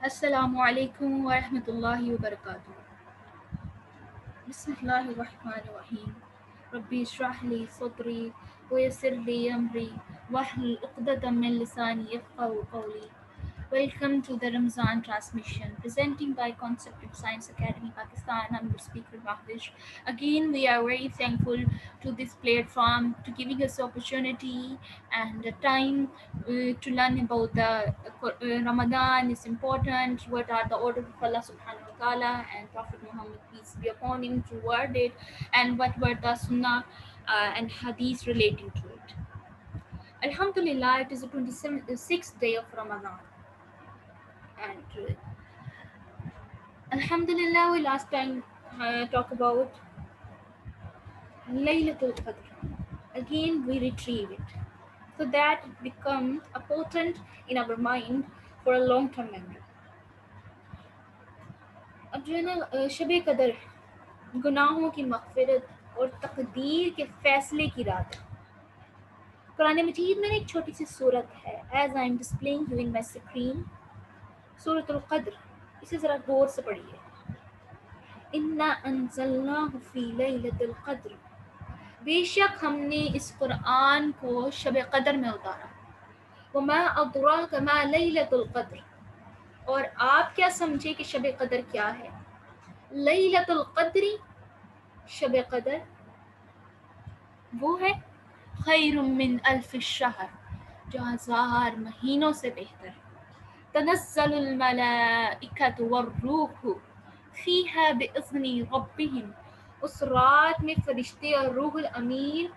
السلام علیکم ورحمۃ اللہ وبرکاتہ. بسم اللہ الرحمن الرحیم. ربی اشرح لی صدری ویسر لی امری واحلل عقدۃ من لسانی یفقهوا قولی. Welcome to the Ramzan transmission presenting by Concept of Science Academy Pakistan. I'm your speaker Mahdish. Again, we are very thankful to this platform to giving us opportunity and the time to learn about the Ramadan is important. What are the orders of Allah Subhanahu wa Taala and Prophet Muhammad peace be upon him toward it, and what were the Sunnah and Hadith relating to it. Alhamdulillah, it is the 26th day of Ramadan. And Alhamdulillah, we last time talk about Laylatul Qadr. Again, we retrieve it so that it becomes a potent in our mind for a long-term memory. اب جو ہے نا شب قدر گناہوں کی مغفرت اور تقدیر کے فیصلے کی رات ہے. قرآن مجید میں ایک چھوٹی سی صورت ہے, as I am displaying you in my screen, سورۃ القدر. اسے ذرا غور سے پڑھیے. انا انزلناہ فی لیلۃ القدر, بے شک ہم نے اس قرآن کو شب قدر میں اتارا. وما ادراک ما لیلۃ القدر, اور آپ کیا سمجھے کہ شب قدر کیا ہے. لیلۃ القدر, شب قدر وہ ہے خیر من الف الشہر, جو 1000 مہینوں سے بہتر. تنزل الملائکۃ والروح فیہا باذن ربہم, اس رات میں فرشتے اور روح الامین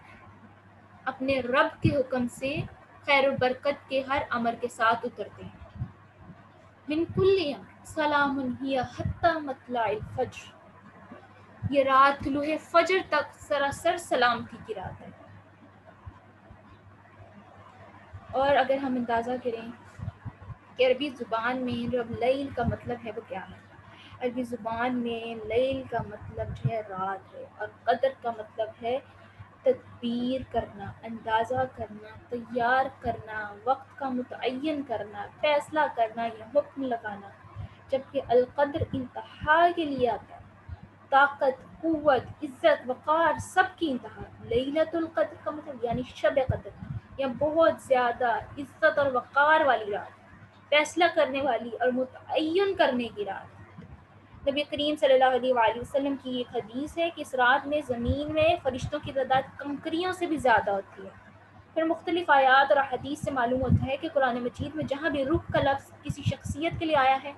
اپنے رب کے حکم سے خیر و برکت کے ہر امر کے ساتھ اترتے ہیں. من کل امر سلام ہی حتی مطلع الفجر, یہ رات طلوع فجر تک سراسر سلامتی کی رات ہے. اور اگر ہم اندازہ کریں کہ عربی زبان میں جو اب لیل کا مطلب ہے وہ کیا ہے. عربی زبان میں لیل کا مطلب جو ہے رات ہے, اور قدر کا مطلب ہے تدبیر کرنا, اندازہ کرنا, تیار کرنا, وقت کا متعین کرنا, فیصلہ کرنا یا حکم لگانا. جبکہ القدر انتہا کے لیے آتا ہے, طاقت, قوت, عزت, وقار, سب کی انتہا. لیلۃ القدر کا مطلب یعنی شب قدر, یا بہت زیادہ عزت اور وقار والی رات, فیصلہ کرنے والی اور متعین کرنے کی رات. نبی کریم صلی اللہ علیہ وآلہ وسلم کی ایک حدیث ہے کہ اس رات میں زمین میں فرشتوں کی تعداد کنکریوں سے بھی زیادہ ہوتی ہے. پھر مختلف آیات اور احادیث سے معلوم ہوتا ہے کہ قرآن مجید میں جہاں بھی روح کا لفظ کسی شخصیت کے لیے آیا ہے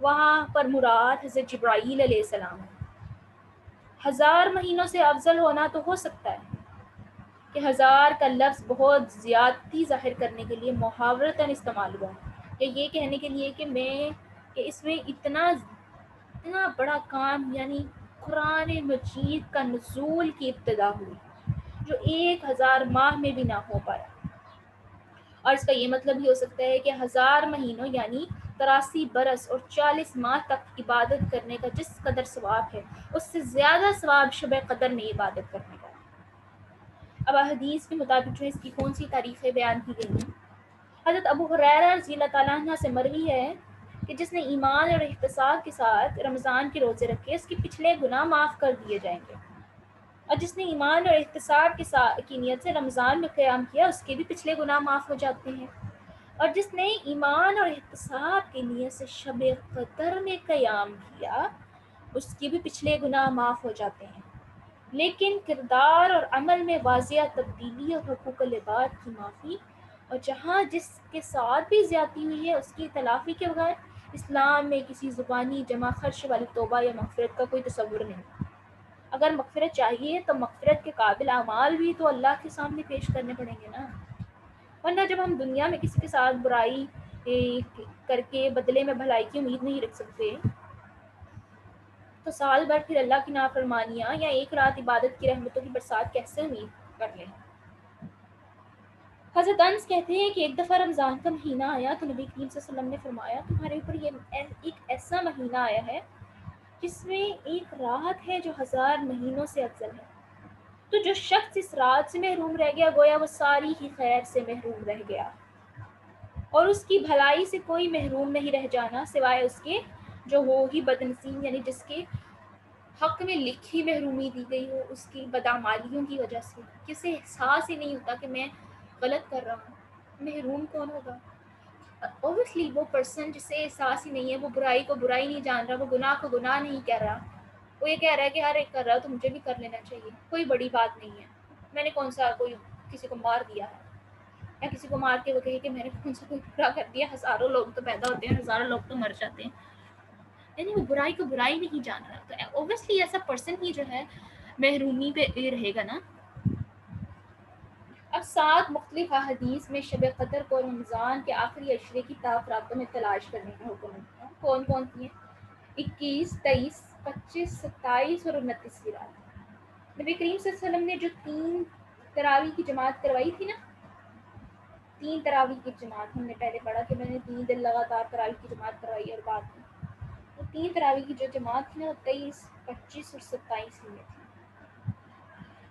وہاں پر مراد حضرت جبرائیل علیہ السلام ہے. 1000 مہینوں سے افضل ہونا تو ہو سکتا ہے کہ 1000 کا لفظ بہت زیادتی ظاہر کرنے کے لیے محاورتاً استعمال ہوا, یا یہ کہنے کے لیے کہ اس میں اتنا بڑا کام یعنی قرآن مجید کا نزول کی ابتدا ہوئی جو 1000 ماہ میں بھی نہ ہو پایا. اور اس کا یہ مطلب بھی ہو سکتا ہے کہ 1000 مہینوں یعنی 83 برس اور 40 ماہ تک عبادت کرنے کا جس قدر ثواب ہے اس سے زیادہ ثواب شب قدر میں عبادت کرنے کا. اب حدیث کے مطابق جو اس کی کون سی تاریخیں بیان کی گئی ہیں. حضرت ابو ہریرہ رضی اللہ تعالیٰ عنہ سے مروی ہے کہ جس نے ایمان اور احتساب کے ساتھ رمضان کے روزے رکھے اس کے پچھلے گناہ معاف کر دیے جائیں گے, اور جس نے ایمان اور احتساب کی نیت سے رمضان میں قیام کیا اس کے بھی پچھلے گناہ معاف ہو جاتے ہیں, اور جس نے ایمان اور احتساب کی نیت سے شب قدر میں قیام کیا اس کے بھی پچھلے گناہ معاف ہو جاتے ہیں. لیکن کردار اور عمل میں واضح تبدیلی اور حقوق العباد کی معافی, اور جہاں جس کے ساتھ بھی زیادتی ہوئی ہے اس کی تلافی کے بغیر اسلام میں کسی زبانی جمع خرچ والی توبہ یا مغفرت کا کوئی تصور نہیں. اگر مغفرت چاہیے تو مغفرت کے قابل اعمال بھی تو اللہ کے سامنے پیش کرنے پڑیں گے نا. ورنہ جب ہم دنیا میں کسی کے ساتھ برائی کر کے بدلے میں بھلائی کی امید نہیں رکھ سکتے تو سال بھر پھر اللہ کی نافرمانیاں یا ایک رات عبادت کی رحمتوں کی برسات کیسے امید کر لیں. حضرت انس کہتے ہیں کہ ایک دفعہ رمضان کا مہینہ آیا تو نبی کریم صلی اللہ علیہ وسلم نے فرمایا تمہارے اوپر یہ ایک ایسا مہینہ آیا ہے جس میں ایک رات ہے جو 1000 مہینوں سے افضل ہے. تو جو شخص اس رات سے محروم رہ گیا گویا وہ ساری ہی خیر سے محروم رہ گیا. اور اس کی بھلائی سے کوئی محروم نہیں رہ جانا سوائے اس کے جو ہو ہی بدنصیب، یعنی جس کے حق میں لکھی محرومی دی گئی ہو اس کی بدعمالیوں کی وجہ سے، کسی احساس ہی نہیں ہوتا کہ میں غلط کر رہا ہوں۔ محروم کون ہوگا؟ اوبویسلی وہ پرسن جسے احساس ہی نہیں ہے، وہ برائی کو برائی نہیں جان رہا، وہ گناہ کو گناہ نہیں کہہ رہا، وہ یہ کہہ رہا ہے کہ ہر ایک کر رہا ہے تو مجھے بھی کر لینا چاہیے، کوئی بڑی بات نہیں ہے، میں نے کون سا کوئی کسی کو مار دیا ہے، یا کسی کو مار کے وہ کہے کہ میں نے کون سا کوئی برا کر دیا، ہزاروں لوگ تو پیدا ہوتے ہیں، ہزاروں لوگ تو مر جاتے ہیں، یعنی وہ برائی کو برائی نہیں جان رہا، تو اوبویسلی ایسا پرسن ہی جو ہے محرومی پہ رہے گا نا۔ اب 7 مختلف احادیث میں شب قدر کو رمضان کے آخری عشرے کی طاق راتوں میں تلاش کرنے کا حکم ہے۔ کون کون سی ہیں؟ 21، 23، 25، 27 اور 29 رات۔ نبی کریم صلی اللہ علیہ وسلم نے جو 3 تراویح کی جماعت کروائی تھی نا، 3 تراویح کی جماعت ہم نے پہلے پڑھا کہ میں نے 3 دن لگاتار تراویح کی جماعت کروائی، اور بعد میں وہ 3 تراویح کی جو جماعت تھی نا وہ 23، 25 اور 27 میں تھی۔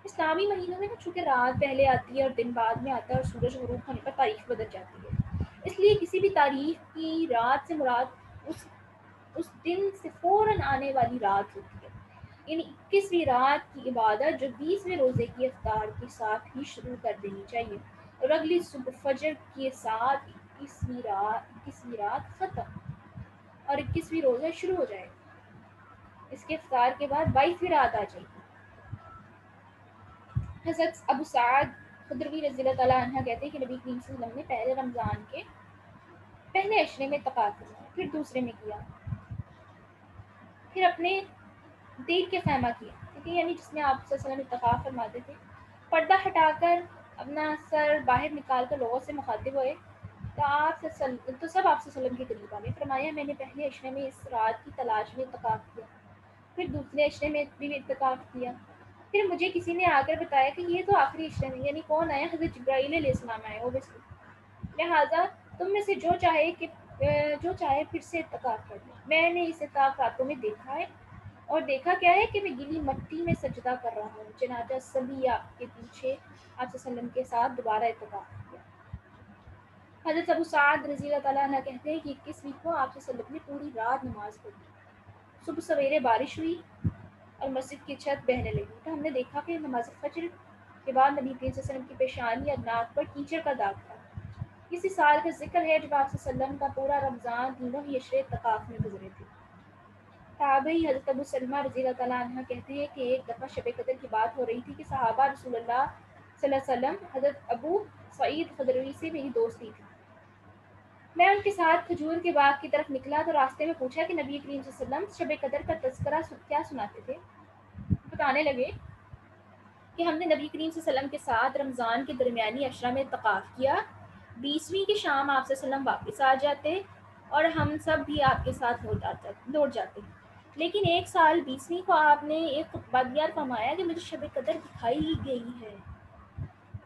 اسلامی مہینوں میں نا چونکہ رات پہلے آتی ہے اور دن بعد میں آتا ہے، اور سورج غروب ہونے پر تاریخ بدل جاتی ہے، اس لیے کسی بھی تاریخ کی رات سے مراد اس دن سے فوراً آنے والی رات ہوتی ہے، یعنی 21ویں رات کی عبادت جو 20ویں روزے کی افطار کے ساتھ ہی شروع کر دینی چاہیے، اور اگلی صبح فجر کے ساتھ 21ویں رات ختم اور 21ویں روزہ شروع ہو جائے گا، اس کے افطار کے بعد 22ویں رات آ جائے گی۔ حضرت ابو سعد خدری رضی اللہ تعالیٰ عنہ کہتے ہیں کہ نبی کریم صلی اللہ علیہ وسلم نے پہلے رمضان کے پہلے عشرے میں اعتکاف کیا، پھر دوسرے میں کیا، پھر اپنے دیر کے خیمہ کیا، ٹھیک ہے، یعنی جس میں آپ صلی اللہ علیہ وسلم اعتکاف فرماتے تھے، پردہ ہٹا کر اپنا سر باہر نکال کر لوگوں سے مخاطب ہوئے، تو سب آپ صلی اللہ علیہ وسلم کے قریب آ گئے، فرمایا میں نے پہلے عشرے میں اس رات کی تلاش میں اعتکاف کیا، پھر دوسرے عشرے میں بھی اعتکاف کیا، پھر مجھے کسی نے آ کر بتایا کہ یہ تو آخری عشرے میں، یعنی کون آیا؟ حضرت جبرائیل علیہ السلام آئے اوبیسلی، لہٰذا تم میں سے جو چاہے پھر سے اعتکاف کر لے، میں نے اس اعتکاف راتوں میں دیکھا ہے، اور دیکھا کیا ہے کہ میں گیلی مٹی میں سجدہ کر رہا ہوں، چنانچہ سبھی آپ کے پیچھے آپ صلی اللہ علیہ وسلم کے ساتھ دوبارہ اعتکاف کیا۔ حضرت ابو سعد رضی اللہ تعالیٰ عنہ کہتے ہیں کہ 21ویں کو آپ صلی اللہ علیہ وسلم نے پوری رات نماز پڑھی، صبح سویرے بارش ہوئی اور مسجد کی چھت بہنے لگی، تو ہم نے دیکھا کہ نماز فجر کے بعد نبی کریم صلی اللہ علیہ وسلم کی پیشانی اور ناک پر کیچڑ کا داغ تھا۔ اسی سال کا ذکر ہے جب آپ صلی اللہ علیہ وسلم کا پورا رمضان تینوں ہی عشرے اعتکاف میں گزرے تھے۔ تابعی حضرت ابو سلمہ رضی اللہ تعالیٰ عنہ کہتے ہیں کہ ایک دفعہ شب قدر کی بات ہو رہی تھی کہ صحابہ رسول اللہ صلی اللہ علیہ وسلم حضرت ابو سعید خدری سے میری دوستی تھی، میں ان کے ساتھ کھجور کے باغ کی طرف نکلا تو راستے میں پوچھا کہ نبی کریم صلی اللہ علیہ وسلم شب قدر کا تذکرہ کیا سناتے تھے؟ بتانے لگے کہ ہم نے نبی کریم صلی اللہ علیہ وسلم کے ساتھ رمضان کے درمیانی عشرہ میں اعتکاف کیا، 20ویں کی شام آپ صلی اللہ علیہ وسلم واپس آ جاتے اور ہم سب بھی آپ کے ساتھ لوٹ جاتے، لیکن ایک سال 20ویں کو آپ نے ایک خطبہ دیا اور فرمایا کہ مجھے شب قدر دکھائی گئی ہے،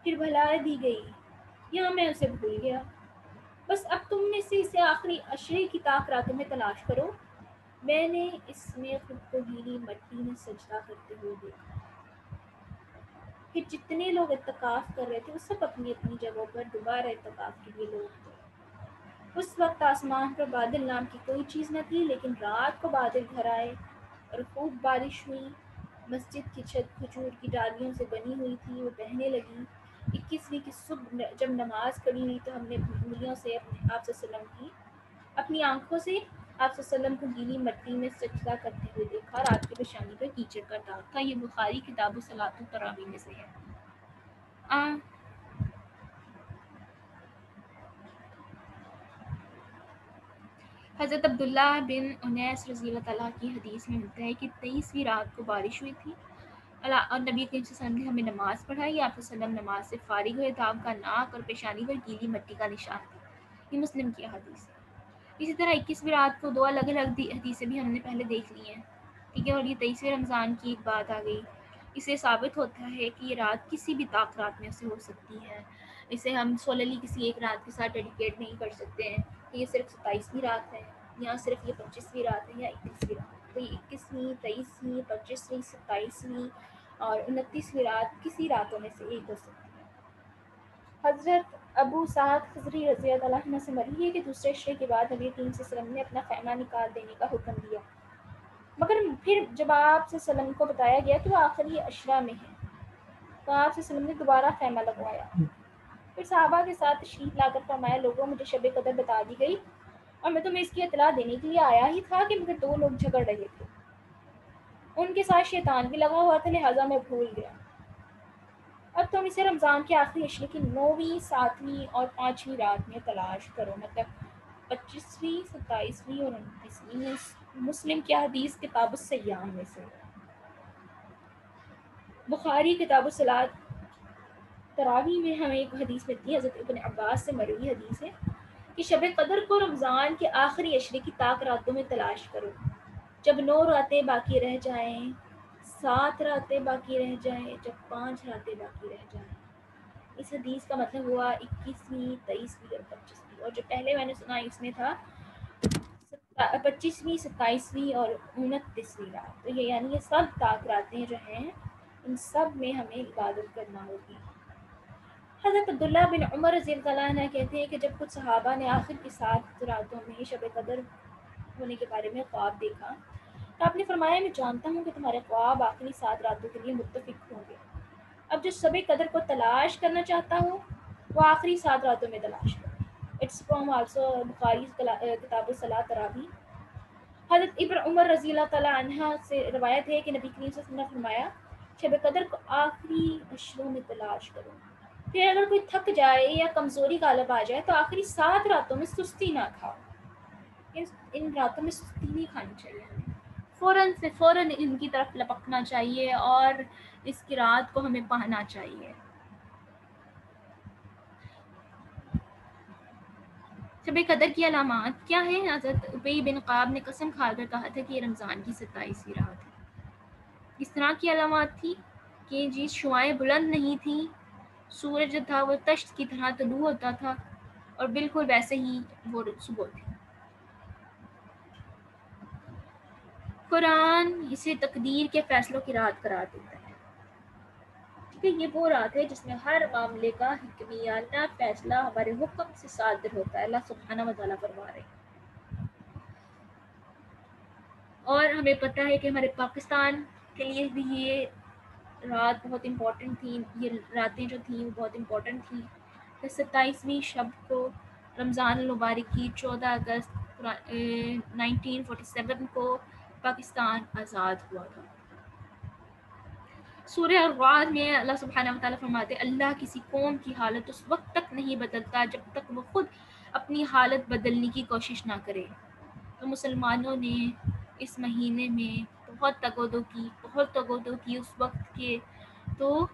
پھر بھلا دی گئی، یہاں میں اسے بھول گیا، بس اب تم میں سے اسے آخری عشرے کی طاق راتوں میں تلاش کرو، میں نے اس میں خود کو گیلی مٹی میں سجدہ کرتے ہوئے دیکھا۔ پھر جتنے لوگ اعتکاف کر رہے تھے وہ سب اپنی اپنی جگہوں پر دوبارہ اعتکاف کے لیے لوٹ گئے۔ اس وقت آسمان پر بادل نام کی کوئی چیز نہ تھی، لیکن رات کو بادل گھر آئے اور خوب بارش ہوئی، مسجد کی چھت کھجور کی ڈالیوں سے بنی ہوئی تھی، وہ بہنے لگی۔ 21ویں کی صبح جب نماز پڑھی ہوئی تو ہم نے اپنی انگلیوں سے آپ صلی اللہ علیہ وسلم کی اپنی آنکھوں سے آپ صلی اللہ علیہ وسلم کو گیلی مٹی میں سجدہ کرتے ہوئے دیکھا، اور آپ کی پیشانی پر کیچڑ کا داغ تھا۔ یہ بخاری کتاب صلاۃ التراویح میں سے ہے۔ حضرت عبداللہ بن انیس رضی اللہ تعالیٰ کی حدیث میں ملتا ہے کہ 23ویں رات کو بارش ہوئی تھی اور نبی کریم صلی اللہ علیہ وسلم نے ہمیں نماز پڑھائی، آپ صلی اللہ علیہ وسلم نماز سے فارغ ہوئے تو آپ کا ناک اور پیشانی پر گیلی مٹی کا نشان تھا۔ یہ مسلم کی حدیث ہے۔ اسی طرح 21ویں رات کو 2 الگ الگ حدیثیں بھی ہم نے پہلے دیکھ لی ہیں، ٹھیک ہے، اور یہ 23ویں رمضان کی ایک بات آ گئی، اسے ثابت ہوتا ہے کہ یہ رات کسی بھی طاق رات میں سے ہو سکتی ہے، اسے ہم سوللی کسی ایک رات کے ساتھ ڈیڈیکیٹ نہیں کر سکتے ہیں کہ یہ صرف 27ویں رات ہے یا صرف یہ 25ویں رات ہے یا 21ویں رات، تو یہ 21ویں، 23ویں، 25ویں، 27ویں اور 29ویں رات کسی راتوں میں سے ایک ہو سکتی ہے۔ حضرت ابو سعد خضری رضی اللہ عنہ سے مروی ہے کہ دوسرے عشرے کے بعد نبی کریم صلی اللہ علیہ وسلم نے اپنا خیمہ نکال دینے کا حکم دیا، مگر پھر جب آپ صلی اللہ علیہ وسلم کو بتایا گیا کہ وہ آخری عشرہ میں ہے تو آپ صلی اللہ علیہ وسلم نے دوبارہ خیمہ لگوایا۔ پھر صحابہ کے ساتھ تشریف لا کر فرمایا، لوگوں مجھے شب قدر بتا دی گئی اور میں تمہیں اس کی اطلاع دینے کے لیے آیا ہی تھا کہ مگر دو لوگ جھگڑ رہے تھے، ان کے ساتھ شیطان بھی لگا ہوا تھا، لہٰذا میں بھول گیا۔ اب تم اسے رمضان کے آخری عشرے کی 9ویں، 7ویں اور 5ویں رات میں تلاش کرو، مطلب 25ویں، 27ویں اور 29ویں۔ مسلم کی حدیث کتاب الصیام میں سے، بخاری کتاب الصلاۃ تراویح میں ہمیں ایک حدیث ملتی ہے، حضرت ابن عباس سے مروی حدیث ہے کہ شب قدر کو رمضان کے آخری عشرے کی طاق راتوں میں تلاش کرو، جب 9 راتیں باقی رہ جائیں، 7 راتیں باقی رہ جائیں، جب 5 راتیں باقی رہ جائیں۔ اس حدیث کا مطلب ہوا 21ویں، 23ویں اور 25ویں، اور جو پہلے میں نے سنا اس میں تھا 25ویں، 27ویں اور 29ویں رات، تو یہ یعنی یہ سب طاق راتیں جو ہیں ان سب میں ہمیں عبادت کرنا ہوگی۔ حضرت عبداللہ بن عمر رضی اللہ عنہ کہتے ہیں کہ جب کچھ صحابہ نے آخر کی 7 راتوں میں شب قدر ہونے کے بارے میں خواب دیکھا تو آپ نے فرمایا، میں جانتا ہوں کہ تمہارے خواب آخری 7 راتوں کے لیے متفق ہوں گے، اب جو شب قدر کو تلاش کرنا چاہتا ہوں وہ آخری 7 راتوں میں تلاش کرے۔ اٹس فرام آلسو بخاری کتاب الصلاۃ تراویح۔ حضرت ابن عمر رضی اللہ تعالیٰ عنہ سے روایت ہے کہ نبی کریم صلی اللہ علیہ وسلم نے فرمایا، شب قدر کو آخری عشروں میں تلاش کرو، پھر اگر کوئی تھک جائے یا کمزوری غالب آ جائے تو آخری 7 راتوں میں سستی نہ کھاؤ، ان راتوں میں سستی نہیں کھانی چاہیے، ہمیں فوراً سے فوراً ان کی طرف لپکنا چاہیے اور اس کی رات کو ہمیں پانا چاہیے۔ شب قدر کی علامات کیا ہیں؟ حضرت ابی بن قعب نے قسم کھا کر کہا تھا کہ یہ رمضان کی 27ویں رات ہے۔ اس طرح کی علامات تھی کہ جی شعائیں بلند نہیں تھیں، سورج جو تھا وہ تشت کی طرح طلوع ہوتا تھا اور بالکل ویسے ہی وہ صبح تھی۔ قرآن اسے تقدیر کے فیصلوں کی رات قرار دیتا ہے، کہ یہ وہ رات ہے جس میں ہر معاملے کا حکمیانہ فیصلہ ہمارے حکم سے صادر ہوتا ہے، اللہ سبحانہ و تعالیٰ فرما رہے ہیں۔ اور ہمیں پتہ ہے کہ ہمارے پاکستان کے لیے بھی یہ رات بہت امپورٹنٹ تھی، یہ راتیں جو تھیں وہ بہت امپورٹنٹ تھیں۔ کہ 27ویں شب کو رمضان المبارک کی 14 اگست 1947 کو پاکستان آزاد ہوا تھا۔ سورہ الرعد میں اللہ سبحانہ و تعالیٰ فرماتے ہیں، اللہ کسی قوم کی حالت اس وقت تک نہیں بدلتا جب تک وہ خود اپنی حالت بدلنے کی کوشش نہ کرے۔ تو مسلمانوں نے اس مہینے میں بہت تگودو کی اس وقت کے، تو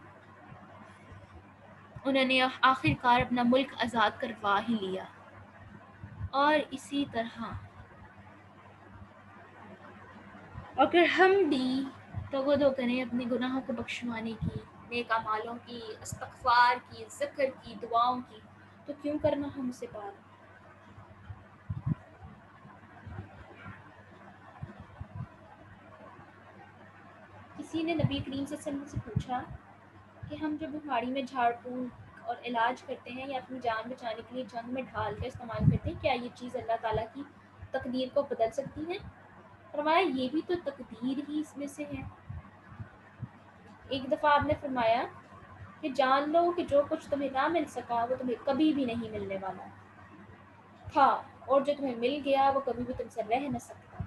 انہوں نے آخر کار اپنا ملک آزاد کروا ہی لیا۔ اور اسی طرح اگر ہم بھی تگودو کریں اپنے گناہوں کو بخشوانے کی، نیک اعمالوں کی، استغفار کی، ذکر کی، دعاؤں کی، تو کیوں کرنا ہم سے بات۔ کسی نے نبی کریم صلی اللہ علیہ وسلم سے پوچھا کہ ہم جو بیماری میں جھاڑ پھونک اور علاج کرتے ہیں یا اپنی جان بچانے کے لیے جنگ میں ڈھال کا استعمال کرتے ہیں، کیا یہ چیز اللہ تعالیٰ کی تقدیر کو بدل سکتی ہے؟ فرمایا یہ بھی تو تقدیر ہی اس میں سے ہے۔ ایک دفعہ آپ نے فرمایا کہ جان لو کہ جو کچھ تمہیں نہ مل سکا وہ تمہیں کبھی بھی نہیں ملنے والا تھا، اور جو تمہیں مل گیا وہ کبھی بھی تم سے رہ نہ سکتا۔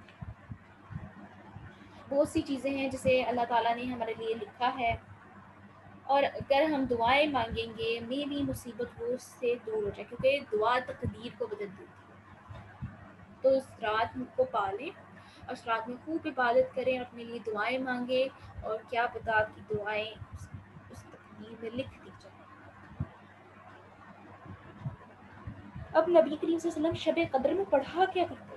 بہت سی چیزیں ہیں جسے اللہ تعالیٰ نے ہمارے لیے لکھا ہے، اور اگر ہم دعائیں مانگیں گے میری مصیبت وہ اس سے دور ہو جائے، کیونکہ دعا تقدیر کو بدل دیتی ہے۔ تو اس رات کو پالیں اور اس رات میں خوب عبادت کریں اور اپنے لیے دعائیں مانگیں، اور کیا پتہ آپ کی دعائیں اس تقدیر میں لکھ دی جائیں۔ اب نبی کریم صلی اللہ علیہ وسلم شب قدر میں پڑھا کیا کرتے تھے؟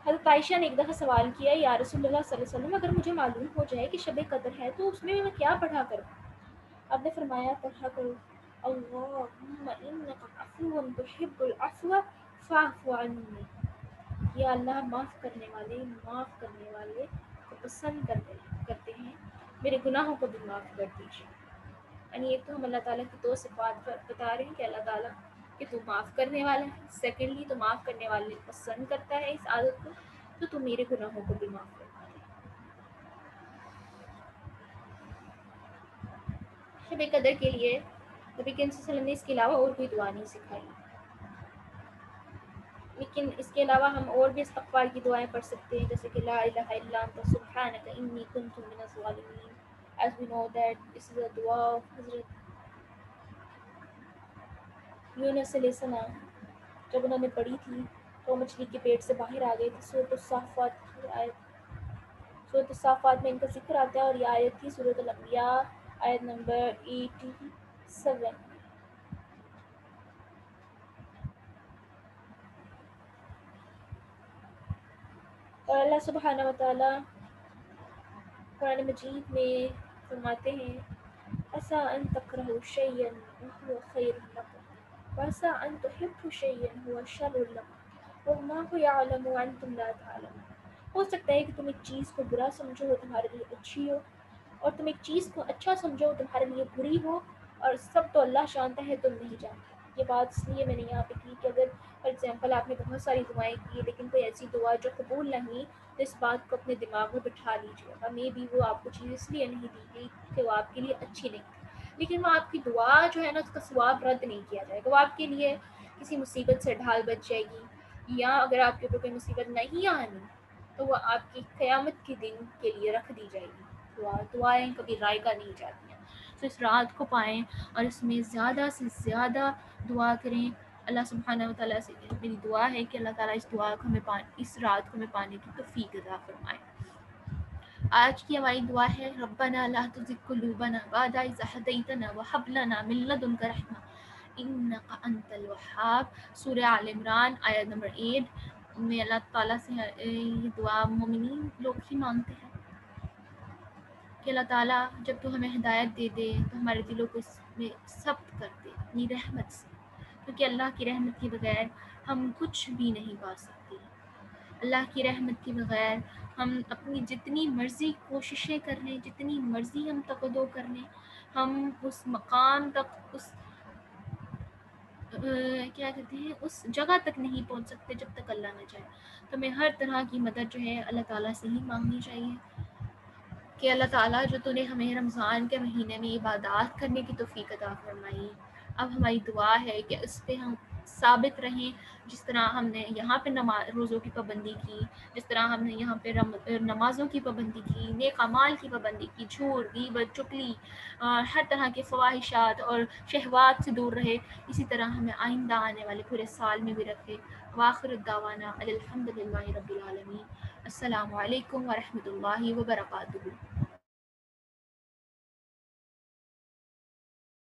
حضرت عائشہ نے ایک دفعہ سوال کیا، یا رسول اللہ صلی اللہ علیہ وسلم اگر مجھے معلوم ہو جائے کہ شب قدر ہے تو اس میں کیا پڑھا کروں؟ آپ نے فرمایا پڑھا کرو، اللہم انک عفو تحب العفو فاعف عنی، یا اللہ معاف کرنے والے کو پسند کرتے ہیں، میرے گناہوں کو بھی معاف کر دیجیے۔ یعنی ایک تو ہم اللہ تعالیٰ کی 2 صفات بتا رہے ہیں کہ اللہ تعالیٰ کہ تو معاف کرنے والا ہے، سیکنڈلی تو معاف کرنے والے پسند کرتا ہے اس عادت کو، تو میرے گناہوں کو بھی معاف کرتا ہے۔ شب قدر کے لیے نبی کریم صلی اللہ علیہ وسلم نے اس کے علاوہ اور کوئی دعا نہیں سکھائی، لیکن اس کے علاوہ ہم اور بھی استغفار کی دعائیں پڑھ سکتے ہیں، جیسے کہ لا الہ الا انت سبحانک انی کنت من الظالمین۔ As we know that this is a dua of Hazrat یونس علیہ السلام، جب انہوں نے پڑھی تھی تو مچھلی کے پیٹ سے باہر آ گئی تھی۔ سورۃ الصافات کی آیت، سورۃ الصافات میں ان کا ذکر آتا ہے، اور یہ آیت تھی سورۃ الانبیاء آیت نمبر 87۔ اور اللہ سبحانہ و تعالیٰ قرآن مجید میں فرماتے ہیں عسیٰ ان تکرہوا شیئا وہو خیر لکم وعسیٰ ان تحبوا شیئا هو شر لکم واللہ یعلم وانتم لا تعلمون۔ ہو سکتا ہے کہ تم ایک چیز کو برا سمجھو وہ تمہارے لیے اچھی ہو، اور تم ایک چیز کو اچھا سمجھو وہ تمہارے لیے بری ہو، اور سب تو اللہ جانتا ہے تم نہیں جانتے۔ یہ بات اس لیے میں نے یہاں پہ کی کہ اگر فار ایگزامپل آپ نے بہت ساری دعائیں کی لیکن کوئی ایسی دعا جو قبول نہیں، تو اس بات کو اپنے دماغ میں بٹھا لیجیے گا، مے بی وہ آپ کو چیز اس لیے نہیں دی گئی کہ وہ آپ کے لیے اچھی نہیں تھی، لیکن وہ آپ کی دعا جو ہے نا اس کا ثواب رد نہیں کیا جائے گا، وہ آپ کے لیے کسی مصیبت سے ڈھال بچ جائے گی، یا اگر آپ کے اوپر کوئی مصیبت نہیں آنی تو وہ آپ کی قیامت کے دن کے لیے رکھ دی جائے گی۔ دعائیں کبھی رائے گا نہیں جاتی ہیں، تو اس رات کو پائیں اور اس میں زیادہ سے زیادہ دعا کریں۔ اللہ سبحانہ و تعالیٰ سے میری دعا ہے کہ اللہ تعالیٰ اس دعا کو ہمیں اس رات کو ہمیں پانے کی توفیق عطا فرمائے۔ آج کی ہماری دعا ہے ربنا لا تزغ قلوبنا بعد إذ هديتنا وهب لنا من لدنك رحمة انک انت الوہاب۔ سورہ آل عمران آیت نمبر 8 میں اللہ تعالیٰ سے یہ دعا مومنین لوگ ہی مانگتے ہیں کہ اللہ تعالیٰ جب تو ہمیں ہدایت دے دے تو ہمارے دلوں کو اس میں ثبت کر دے اپنی رحمت سے، کیونکہ اللہ کی رحمت کے بغیر ہم کچھ بھی نہیں پا سکتے۔ اللہ کی رحمت کے بغیر ہم اپنی جتنی مرضی کوششیں کر لیں، جتنی مرضی ہم تقدو کر لیں، ہم اس مقام تک، اس کیا کہتے ہیں اس جگہ تک نہیں پہنچ سکتے جب تک اللہ نہ چاہے۔ تو ہمیں ہر طرح کی مدد جو ہے اللہ تعالیٰ سے ہی مانگنی چاہیے کہ اللہ تعالیٰ جو تو نے ہمیں رمضان کے مہینے میں عبادات کرنے کی توفیق عطا فرمائی، اب ہماری دعا ہے کہ اس پہ ہم ثابت رہیں، جس طرح ہم نے یہاں پہ روزوں کی پابندی کی، جس طرح ہم نے یہاں پہ نمازوں کی پابندی کی، نیک اعمال کی پابندی کی، جھوٹ غیبت چغلی ہر طرح کے فواہشات اور شہوات سے دور رہے، اسی طرح ہمیں آئندہ آنے والے پورے سال میں بھی رکھے۔ وآخر الدعوانا الحمد للہ رب العالمین۔ السلام علیکم ورحمۃ اللہ وبرکاتہ۔